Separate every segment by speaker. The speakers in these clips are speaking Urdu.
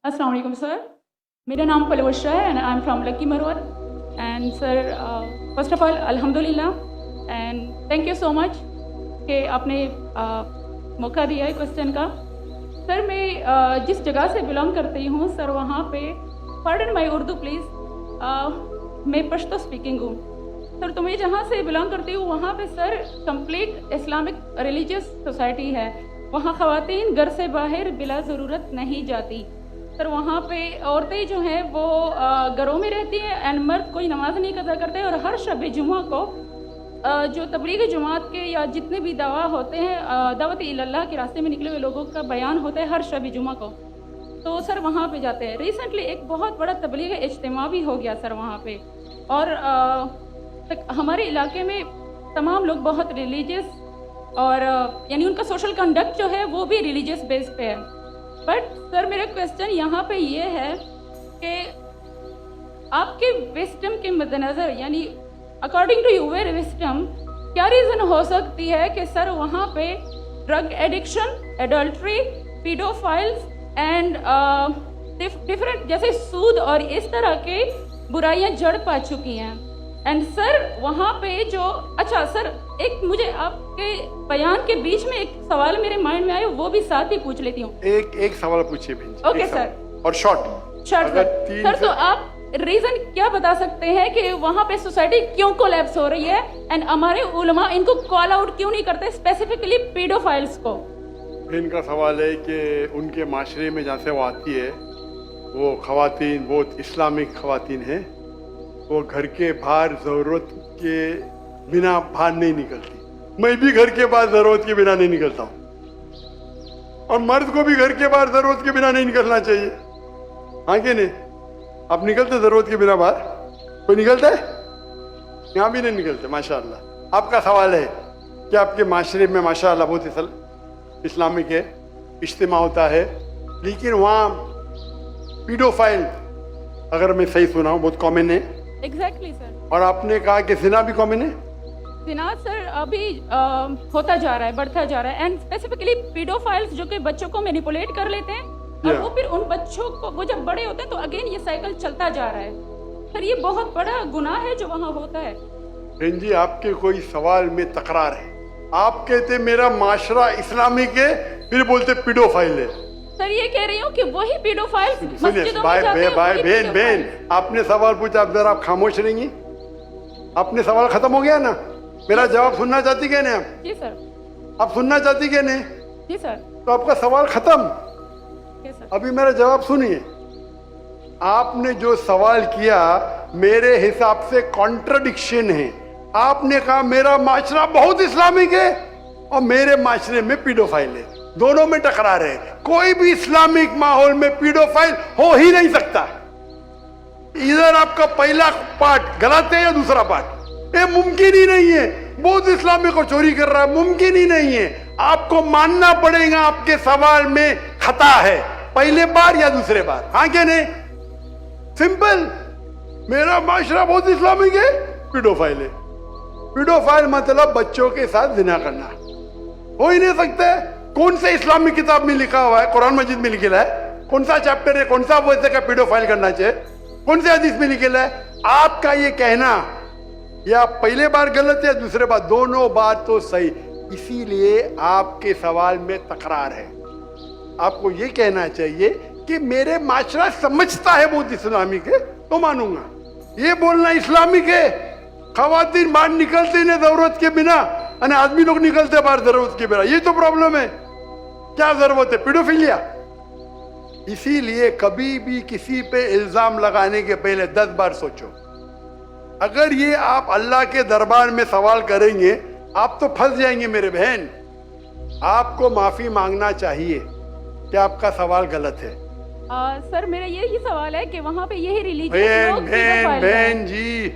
Speaker 1: السلام علیکم سر، میرا نام پلوشا ہے and I am from lucky Marwat. And sir first of all الحمد للہ اینڈ تھینک یو سو مچ کہ آپ نے موقع دیا ہے کوشچن کا. سر میں جس جگہ سے بلانگ کرتی ہوں سر وہاں پہ پارڈن مائی اردو پلیز، میں پشتو اسپیکنگ ہوں. سر تو میں جہاں سے بلانگ کرتی ہوں وہاں پہ سر کمپلیٹ اسلامک ریلیجیس سوسائٹی ہے. وہاں خواتین گھر سے باہر بلا ضرورت نہیں جاتی. سر وہاں پہ عورتیں جو ہیں وہ گھروں میں رہتی ہیں اینڈ مرد کوئی نماز نہیں قضا کرتے. اور ہر شب جمعہ کو جو تبلیغ جماعت کے یا جتنے بھی دعویٰ ہوتے ہیں دعوت اللہ کے راستے میں نکلے ہوئے لوگوں کا بیان ہوتا ہے ہر شب جمعہ کو، تو سر وہاں پہ جاتے ہیں. ریسنٹلی ایک بہت بڑا تبلیغ اجتماع بھی ہو گیا سر وہاں پہ، اور ہمارے علاقے میں تمام لوگ بہت ریلیجیس اور یعنی ان کا سوشل کنڈکٹ جو ہے وہ بھی ریلیجیس بیس پہ ہے. بٹ سر میرا کویسچن یہاں پہ یہ ہے کہ آپ کے وسڈم کے مد نظر یعنی اکارڈنگ ٹو یور وسڈم کیا ریزن ہو سکتی ہے کہ سر وہاں پہ drug addiction, adultery, paedophiles and different جیسے سود اور اس طرح کے برائیاں جڑ پا چکی ہیں. اینڈ سر وہاں پہ جو اچھا سر ایک مجھے آپ کے بیان کے بیچ میں ایک سوال میرے مائنڈ میں آیا وہ بھی ساتھ ہی پوچھ لیتی ہوں.
Speaker 2: ایک سوال پوچھیے بہن جی.
Speaker 1: Okay sir.
Speaker 2: اور شارٹ
Speaker 1: سر تو آپ ریزن کیا بتا سکتے ہیں کہ وہاں پہ سوسائٹی کیوں کولیپس ہو رہی ہے اینڈ ہمارے علماء ان کو کال آؤٹ کیوں نہیں کرتے اسپیسیفکلی پیڈوفائلز کو؟
Speaker 2: ان کا سوال ہے کہ ان کے معاشرے میں جہاں سے وہ آتی ہے وہ خواتین بہت اسلامک خواتین ہیں، وہ گھر کے باہر ضرورت کے بنا باہر نہیں نکلتی. میں بھی گھر کے باہر ضرورت کے بنا نہیں نکلتا ہوں، اور مرد کو بھی گھر کے باہر ضرورت کے بنا نہیں نکلنا چاہیے. ہاں کہ نہیں؟ آپ نکلتے ضرورت کے بنا باہر؟ کوئی نکلتا ہے؟ یہاں بھی نہیں نکلتے. ماشاء اللہ. آپ کا سوال ہے کہ آپ کے معاشرے میں ماشاء اللہ بہت اسلامک ہے، اجتماع ہوتا ہے، لیکن وہاں پیڈوفائل اگر میں صحیح سنا ہوں بہت کامن ہے.
Speaker 1: ایگزیکٹلی سر.
Speaker 2: اور آپ نے کہا کہ زنا بھی کامن ہے.
Speaker 1: زنا سر ابھی ہوتا جا رہا ہے، بڑھتا جا رہا ہے. اینڈ اسپیسیفکلی پیڈوفائلز جو کہ بچوں کو مینیپولیٹ کر لیتے ہیں اور وہ پھر ان بچوں کو وہ جب بڑے ہوتے ہیں تو اگین یہ سائیکل چلتا جا رہا ہے. سر یہ بہت بڑا گناہ ہے جو وہاں ہوتا ہے.
Speaker 2: بہن جی آپ کے کوئی سوال میں تکرار ہے. آپ کہتے میرا معاشرہ اسلامک ہے، پھر بولتے پیڈوفائل ہے.
Speaker 1: سر یہ کہہ رہی ہوں کہ وہی پیڈوفائلز مسجدوں میں جاتے ہیں.
Speaker 2: بہن آپ نے سوال پوچھا، اب ذرا آپ خاموش رہیں گی؟ آپ نے سوال ختم ہو گیا نا؟ میرا جواب سننا چاہتی کہ نہیں آپ؟
Speaker 1: جی سر.
Speaker 2: آپ سننا چاہتی کہ نہیں؟
Speaker 1: جی سر.
Speaker 2: تو آپ کا سوال ختم. ابھی میرا جواب سنیے. آپ نے جو سوال کیا میرے حساب سے کانٹرڈکشن ہے. آپ نے کہا میرا معاشرہ بہت اسلامک ہے اور میرے معاشرے میں پیڈوفائل ہے. دونوں میں ٹکرار ہے. کوئی بھی اسلامک ماحول میں پیڈوفائل ہو ہی نہیں سکتا. ادھر آپ کا پہلا پارٹ غلط ہے یا دوسرا پارٹ؟ یہ ممکن ہی نہیں ہے. بہت اسلامک کو چوری کر رہا ہے، ممکن ہی نہیں ہے. آپ کو ماننا پڑے گا آپ کے سوال میں خطا ہے، پہلے بار یا دوسرے بار. ہاں کہ نہیں؟ سمپل. میرا معاشرہ بہت اسلامک ہے، پیڈوفائل ہے. پیڈوفائل مطلب بچوں کے ساتھ زنا کرنا ہو ہی نہیں سکتا ہے. کون سے اسلامی کتاب میں لکھا ہوا ہے؟ قرآن مجید میں لکھا ہے. کون سا چیپٹر ہے؟ کون سا ویسے کا پیڈوفائل کرنا چاہیے؟ کون سے حدیث میں لکھا ہے؟ آپ کا یہ کہنا یا پہلے بار غلط ہے دوسرے بار، دونوں بار تو صحیح. اسی لیے آپ کے سوال میں تکرار ہے. آپ کو یہ کہنا چاہیے کہ میرے معاشرہ سمجھتا ہے بہت اسلامک ہے تو مانوں گا. یہ بولنا اسلامک ہے خواتین باہر نکلتے نہیں ضرورت کے بنا، یعنی آدمی لوگ نکلتے باہر ضرورت کے بنا، یہ تو پرابلم ہے. کیا ضرورت ہے؟ پیڈوفیلیا. اسی لیے کبھی بھی کسی پہ الزام لگانے کے پہلے 10 بار سوچو. اگر یہ آپ اللہ کے دربار میں سوال کریں گے آپ تو پھنس جائیں گے میرے بہن. آپ کو معافی مانگنا چاہیے کہ آپ کا سوال غلط ہے.
Speaker 1: سر میرا یہی سوال ہے کہ وہاں پہ یہی ریلیجن
Speaker 2: بہن جی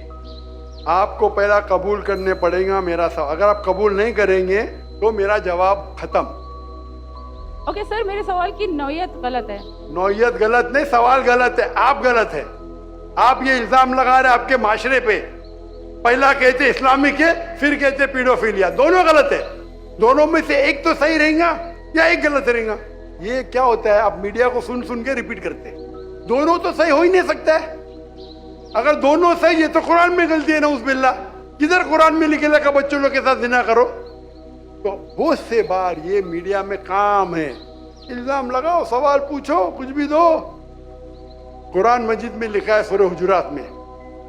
Speaker 2: آپ کو پہلا قبول کرنے پڑے گا میرا سوال. اگر آپ قبول نہیں کریں گے تو میرا جواب ختم.
Speaker 1: اوکے سر میرے سوال کی نوعیت غلط ہے.
Speaker 2: نوعیت غلط نہیں، سوال غلط ہے. آپ غلط ہے. آپ یہ الزام لگا رہے آپ کے معاشرے پہ. پہلا کہتے اسلامک ہے پھر کہتے پیڈوفیلیا. دونوں غلط ہے. دونوں میں سے ایک تو صحیح رہے گا یا ایک غلط رہے گا. یہ کیا ہوتا ہے, آپ میڈیا کو سن سن کے ریپیٹ کرتے, دونوں تو صحیح ہو ہی نہیں سکتا ہے. اگر دونوں صحیح ہے تو قرآن میں غلطی ہے, نعوذ باللہ. کدھر قرآن میں لکھے کہ بچوں لوگ کے ساتھ زنا کرو؟ تو بہت سے بار یہ میڈیا میں کام ہے, الزام لگاؤ, سوال پوچھو, کچھ بھی دو. قرآن مجید میں لکھا ہے سورہ حجرات میں,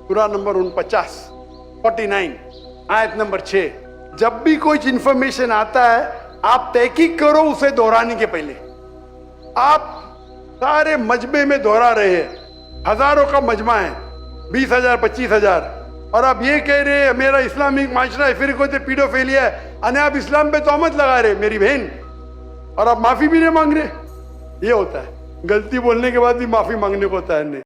Speaker 2: قرآن نمبر 49 آیت نمبر 6, جب بھی کوئی انفارمیشن آتا ہے آپ تحقیق کرو اسے دہرانے کے پہلے. آپ سارے مجمع میں دہرا رہے ہیں, ہزاروں کا مجمع ہے, 20,000 25,000, اور آپ یہ کہہ رہے ہیں میرا اسلامک معاشرہ ہے, پھر کوئی پیڈوفیلیا ہے, اور آپ اسلام پہ تہمت لگا رہے میری بہن, اور آپ معافی بھی نہیں مانگ رہے. یہ ہوتا ہے, غلطی بولنے کے بعد بھی معافی مانگنے کو تیار نہیں.